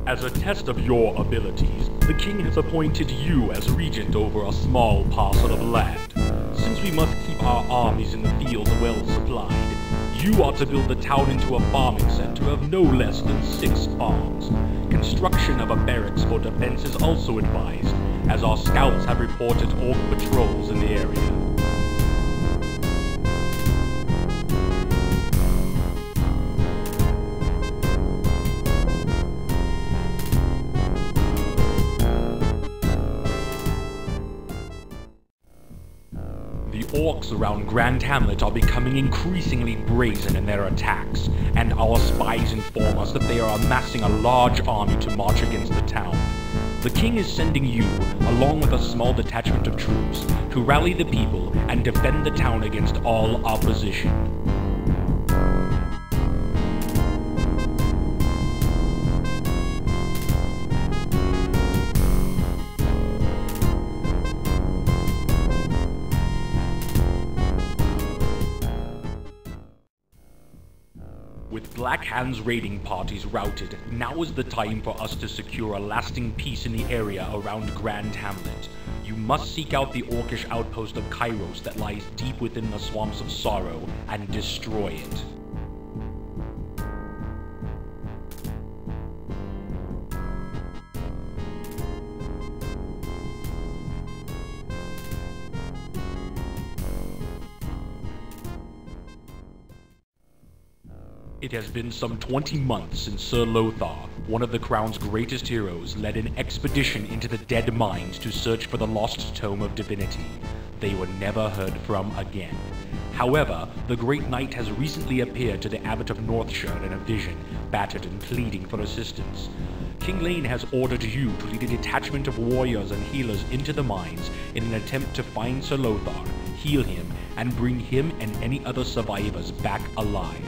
As a test of your abilities, the king has appointed you as regent over a small parcel of land. Since we must keep our armies in the fields well supplied, you are to build the town into a farming center of no less than 6 farms. Construction of a barracks for defense is also advised, as our scouts have reported orc patrols in the area. The orcs around Grand Hamlet are becoming increasingly brazen in their attacks, and our spies inform us that they are amassing a large army to march against the town. The king is sending you, along with a small detachment of troops, to rally the people and defend the town against all opposition. With Black Hand's raiding parties routed, now is the time for us to secure a lasting peace in the area around Grand Hamlet. You must seek out the orcish outpost of Kairos that lies deep within the Swamps of Sorrow and destroy it. It has been some 20 months since Sir Lothar, one of the Crown's greatest heroes, led an expedition into the Dead Mines to search for the lost Tome of Divinity. They were never heard from again. However, the Great Knight has recently appeared to the Abbot of Northshire in a vision, battered and pleading for assistance. King Lane has ordered you to lead a detachment of warriors and healers into the mines in an attempt to find Sir Lothar, heal him, and bring him and any other survivors back alive.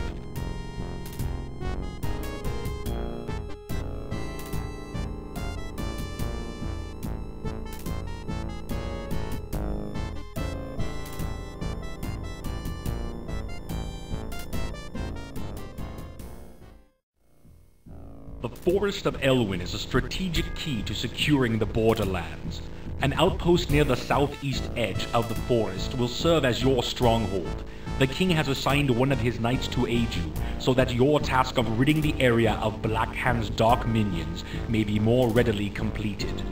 The Forest of Elwyn is a strategic key to securing the borderlands. An outpost near the southeast edge of the forest will serve as your stronghold. The king has assigned one of his knights to aid you, so that your task of ridding the area of Black Hand's dark minions may be more readily completed.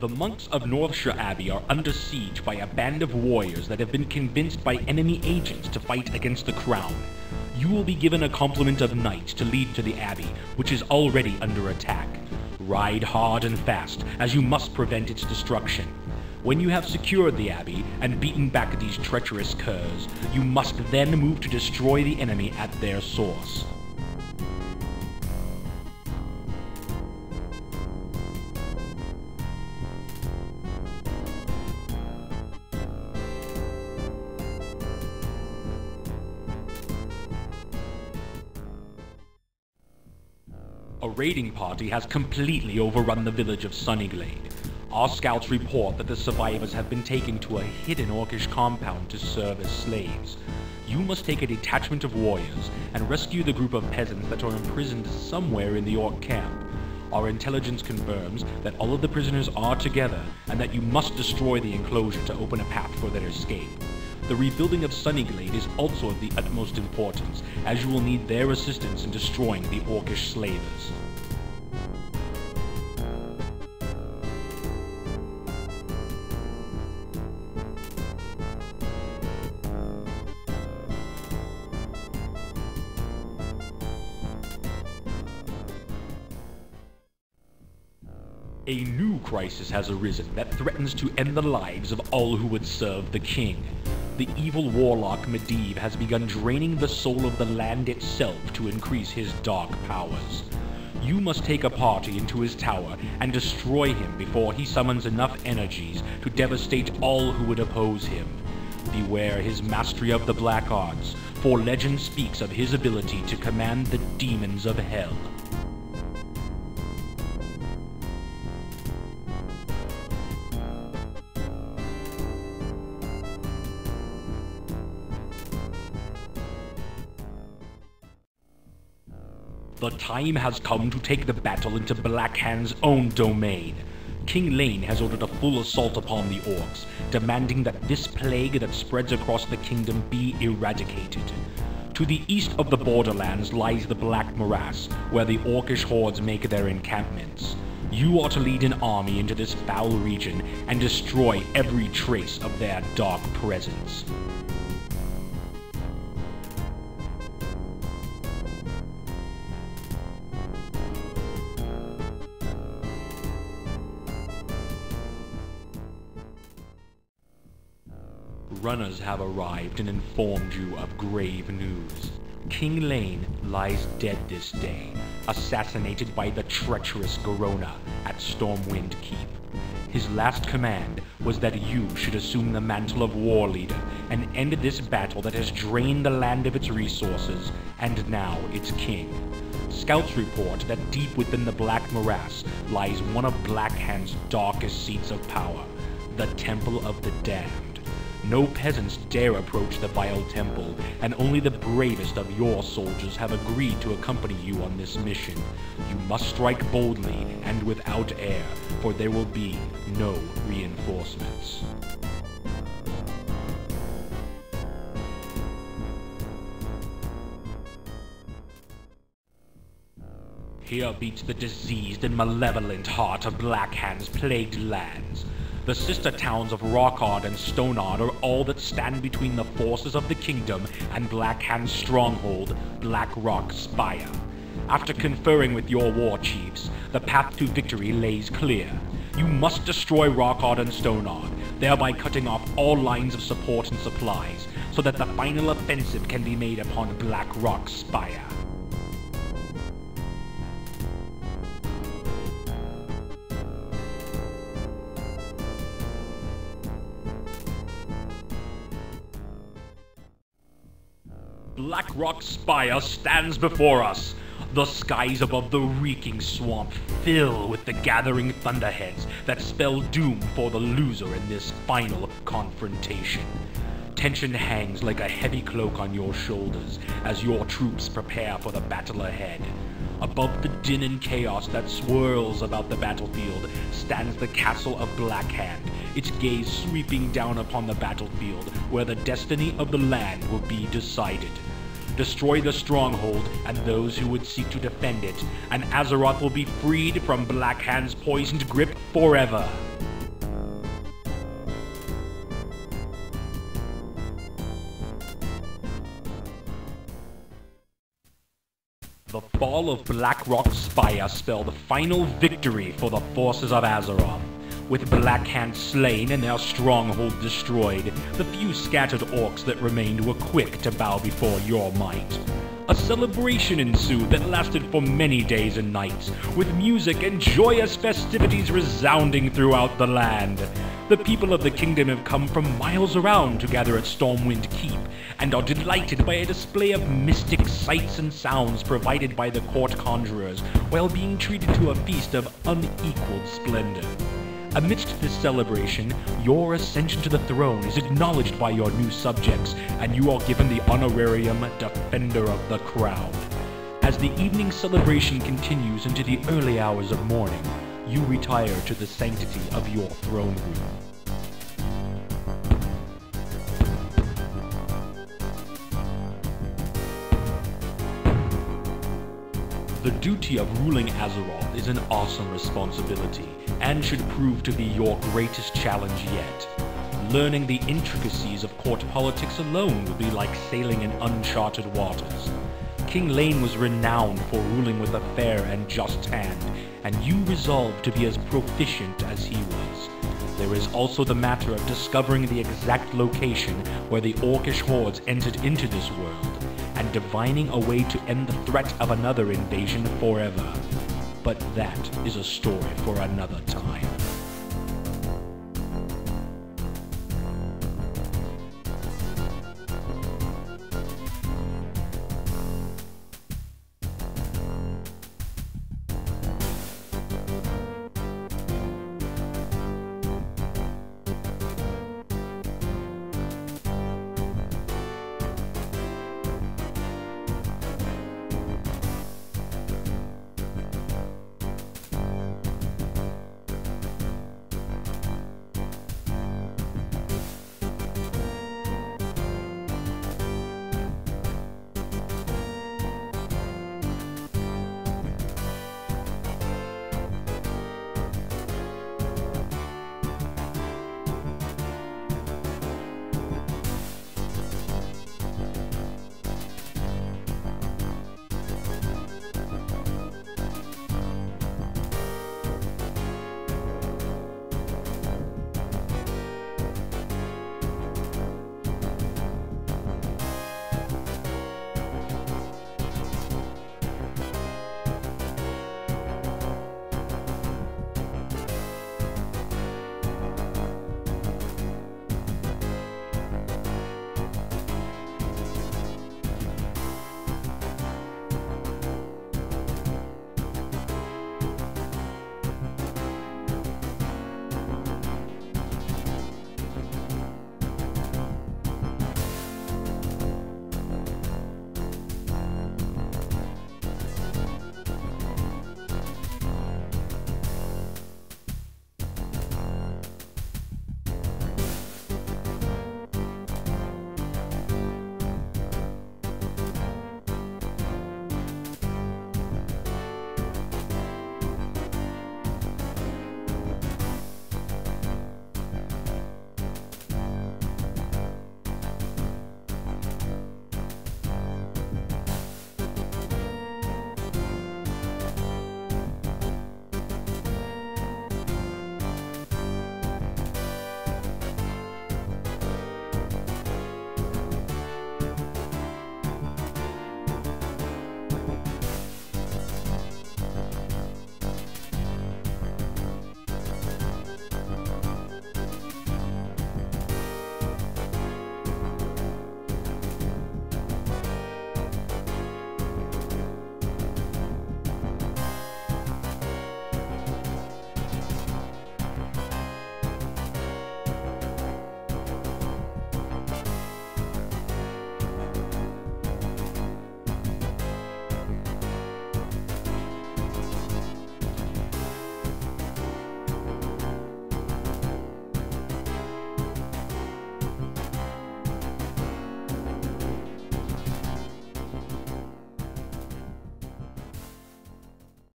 The monks of Northshire Abbey are under siege by a band of warriors that have been convinced by enemy agents to fight against the crown. You will be given a complement of knights to lead to the abbey, which is already under attack. Ride hard and fast, as you must prevent its destruction. When you have secured the abbey and beaten back these treacherous curs, you must then move to destroy the enemy at their source. A raiding party has completely overrun the village of Sunnyglade. Our scouts report that the survivors have been taken to a hidden orcish compound to serve as slaves. You must take a detachment of warriors and rescue the group of peasants that are imprisoned somewhere in the orc camp. Our intelligence confirms that all of the prisoners are together and that you must destroy the enclosure to open a path for their escape. The rebuilding of Sunnyglade is also of the utmost importance, as you will need their assistance in destroying the orcish slavers. A new crisis has arisen that threatens to end the lives of all who would serve the king. The evil warlock Medivh has begun draining the soul of the land itself to increase his dark powers. You must take a party into his tower and destroy him before he summons enough energies to devastate all who would oppose him. Beware his mastery of the black arts, for legend speaks of his ability to command the demons of hell. The time has come to take the battle into Blackhand's own domain. King Lane has ordered a full assault upon the orcs, demanding that this plague that spreads across the kingdom be eradicated. To the east of the borderlands lies the Black Morass, where the orcish hordes make their encampments. You are to lead an army into this foul region and destroy every trace of their dark presence. Runners have arrived and informed you of grave news. King Lane lies dead this day, assassinated by the treacherous Garona at Stormwind Keep. His last command was that you should assume the mantle of war leader and end this battle that has drained the land of its resources and now its king. Scouts report that deep within the Black Morass lies one of Blackhand's darkest seats of power, the Temple of the Damned. No peasants dare approach the vile temple, and only the bravest of your soldiers have agreed to accompany you on this mission. You must strike boldly and without air, for there will be no reinforcements. Here beats the diseased and malevolent heart of Blackhand's plagued lands. The sister towns of Rockard and Stonard are all that stand between the forces of the kingdom and Blackhand's stronghold, Blackrock Spire. After conferring with your war chiefs, the path to victory lays clear. You must destroy Rockard and Stonard, thereby cutting off all lines of support and supplies, so that the final offensive can be made upon Blackrock Spire. Blackrock Spire stands before us. The skies above the reeking swamp fill with the gathering thunderheads that spell doom for the loser in this final confrontation. Tension hangs like a heavy cloak on your shoulders as your troops prepare for the battle ahead. Above the din and chaos that swirls about the battlefield stands the castle of Blackhand, its gaze sweeping down upon the battlefield where the destiny of the land will be decided. Destroy the stronghold and those who would seek to defend it, and Azeroth will be freed from Blackhand's poisoned grip forever. The fall of Blackrock Spire spelled final victory for the forces of Azeroth. With Blackhand slain and their stronghold destroyed, the few scattered orcs that remained were quick to bow before your might. A celebration ensued that lasted for many days and nights, with music and joyous festivities resounding throughout the land. The people of the kingdom have come from miles around to gather at Stormwind Keep, and are delighted by a display of mystic sights and sounds provided by the court conjurers, while being treated to a feast of unequaled splendor. Amidst this celebration, your ascension to the throne is acknowledged by your new subjects, and you are given the honorarium Defender of the Crown. As the evening celebration continues into the early hours of morning, you retire to the sanctity of your throne room. The duty of ruling Azeroth is an awesome responsibility, and should prove to be your greatest challenge yet. Learning the intricacies of court politics alone would be like sailing in uncharted waters. King Lane was renowned for ruling with a fair and just hand, and you resolved to be as proficient as he was. There is also the matter of discovering the exact location where the orcish hordes entered into this world, and divining a way to end the threat of another invasion forever. But that is a story for another time.